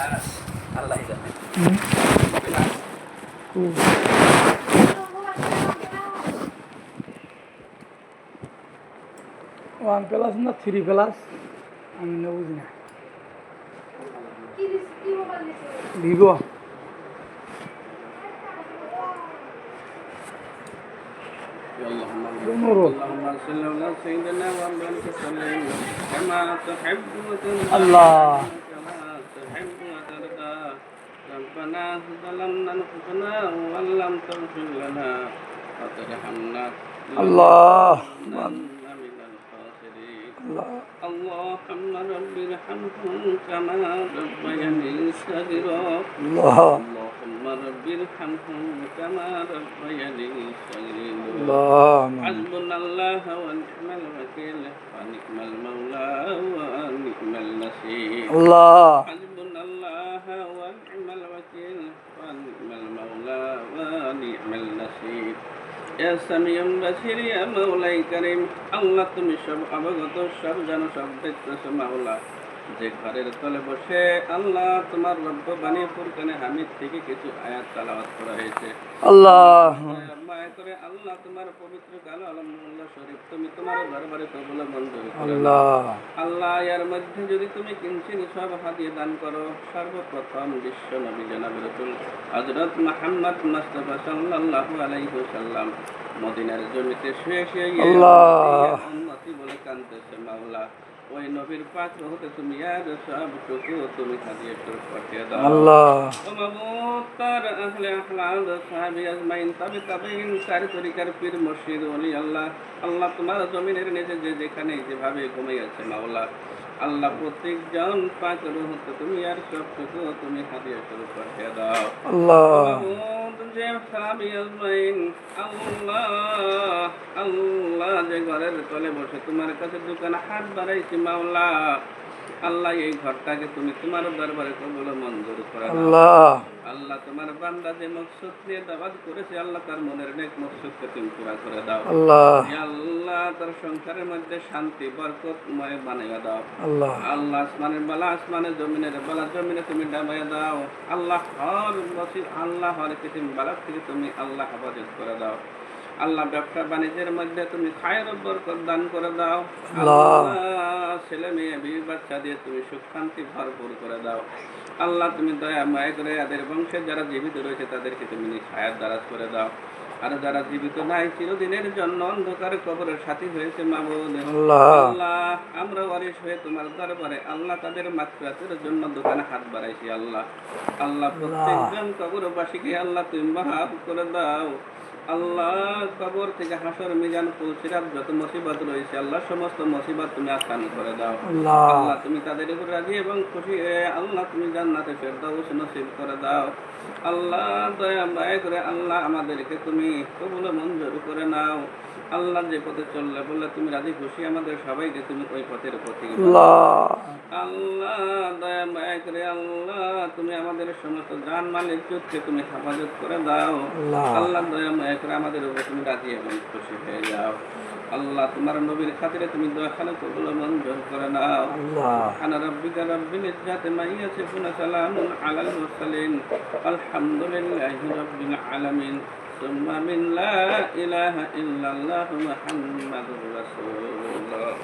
আল্লাহ জানে। One plus না 3 plus আমি না বুঝি না। ভিভো আল্লাহ ربنا ظلمنا أنفسنا وإن لم تغفر لنا وترحمنا আল্লাহ لنكونن من الخاسرين আল্লাহ اللهم رب ارحمهم كما ربياني صغيرا আল্লাহ اللهم رب ارحمهم كما ربياني صغيرا আল্লাহ حسبنا الله ونعم الوكيل ونعم المولى ونعم النصير আল্লাহ حسبنا الله ونعم الوكيل ونعم المولى ونعم النصير يا سميع بصير يا مولاي كريم আল্লাহ তুমি সব অবগত সব জানো সব দেখতেছো মাওলা যে ঘরের তলে বসে আল্লাহ তোমার রব্ব বাণী ফুরকানে হামিদ থেকে কিছু আয়াত তেলাওয়াত করা হয়েছে আল্লাহ মায়া করে আল্লাহ তোমার পবিত্র কালামুল্লাহ শরীফ তুমি তোমার দরবারে কবুল মঞ্জুর করো আল্লাহ আল্লাহ এর মধ্যে যদি তুমি কিঞ্চিত সব হাদিয়ে দান করো সর্বপ্রথম বিশ্ব নবী জনাব রাসূল হযরত মুহাম্মদ মুস্তাফা সাল্লাল্লাহু আলাইহি ওয়াসাল্লাম মদিনার জমিতে শুয়ে শুয়ে আল্লাহ উম্মতি বলে কাঁদতেছে মাওলা ওই নবীর পাত্র হতে তুমি আর সবটুকু তুমি হাদিয়ে করে পাঠিয়ে দাও আল্লাহ ও মাবুদ তার আহলে আহলাদ সাহাবী আজমাইন তাবিঈন সারি তরিকার পীর মুর্শিদ ওলি আল্লাহ আল্লাহ তোমার জমিনের নিচে যে যেখানে যেভাবে ঘুমিয়ে আছে মাওলা আল্লাহ প্রত্যেকজন পাক রূহ হতে তুমি আর সবটুকু তুমি হাদিয়ে করে পাঠিয়ে দাও আল্লাহ মাবুদ যে সাহাবী আজমাইন আল্লাহ আল্লাহ যে ঘরের তলে বসে তোমার কাছে দোকানে হাত বাড়াইছি মাওলা আল্লাহ এই ঘরটাকে তুমি তোমার দরবারে কবুল মঞ্জুর করে দাও আল্লাহ আল্লাহ তোমার বান্দা যে মকসদ নিয়ে দাওয়াত করেছে আল্লাহ তার মনের নেক মকসদকে তুমি পুরা করে দাও আল্লাহ ইয়া আল্লাহ তার সংসারের মধ্যে শান্তি বরকতময় বানিয়ে দাও আল্লাহ আল্লাহ আসমানের বালা আসমানের জমিনের বালা জমিনে তুমি ডাবাইয়া দাও আল্লাহ হর বসির আল্লাহ হর কিসিম বালা থেকে তুমি আল্লাহ হেফাজত করে দাও আল্লাহ ব্যবসা বাণিজ্যের মধ্যে তুমি খায়ের বরকত দান করে দাও আল্লাহ ছেলে মেয়ে বিবি বাচ্চা দিয়ে তুমি সুখ শান্তি ভরপুর করে দাও আল্লাহ তুমি দয়া মায়া করে এদের বংশে যারা জীবিত রয়েছে তাদেরকে তুমি হায়াত দারাজ করে দাও আর যারা জীবিত নাই চিরদিনের জন্য অন্ধকার কবরের সাথী হয়েছে মাবুদ আল্লাহ আমরা ওয়ারিশ হয়ে তোমার দরবারে আল্লাহ তাদের মাগফিরাতের জন্য দোকানে হাত বাড়াইছি আল্লাহ আল্লাহ প্রত্যেকজন কবরবাসীকে আল্লাহ তুমি মাফ করে দাও আল্লাহ কবর থেকে হাসর মিজান ফুলসিরাত যত মুসিবত রয়েছে আল্লাহ সমস্ত মুসিবত তুমি আসান করে দাও আল্লাহ তুমি তাদের উপর রাজি এবং খুশি হয়ে আল্লাহ তুমি জান্নাতে ফেরদাউস নসিব করে দাও আল্লাহ দয়া মায়া করে আল্লাহ আমাদেরকে তুমি কবুল মঞ্জুর করে নাও আল্লাহ যে পথে চললে বললে তুমি রাজি খুশি আমাদের সবাইকে তুমি ওই পথের প্রতি আল্লাহ দয়া মায়া করে আল্লাহ তুমি আমাদের সমস্ত জান মাল ইজ্জতকে তুমি হেফাজত করে দাও আল্লাহ দয়া মায়া করে আমাদের উপর তুমি রাজি এবং খুশি হয়ে যাও আল্লাহ তোমার নবীর খাতিরে তুমি দয়াখানে কবুল মঞ্জুর করে নাও আনা রাব্বিকা রাব্বিল ইজ্জাতি মা ইয়াসিফুন সালামুন আলাল মুরসালিন আলহামদুলিল্লাহি রাব্বিল আলামিন ثم من لا إله إلا الله محمد رسول الله